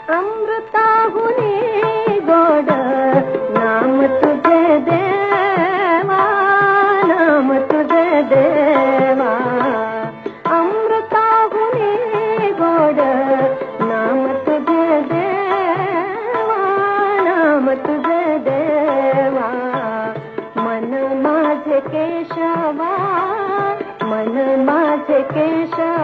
अमृताहुनी गोड नाम तुझे देवा, नाम तुझे देवा. अमृताहुनी गोड नाम तुझे देवा, नाम तुझे देवा. मन माझे केशवा, मन माझे केशवा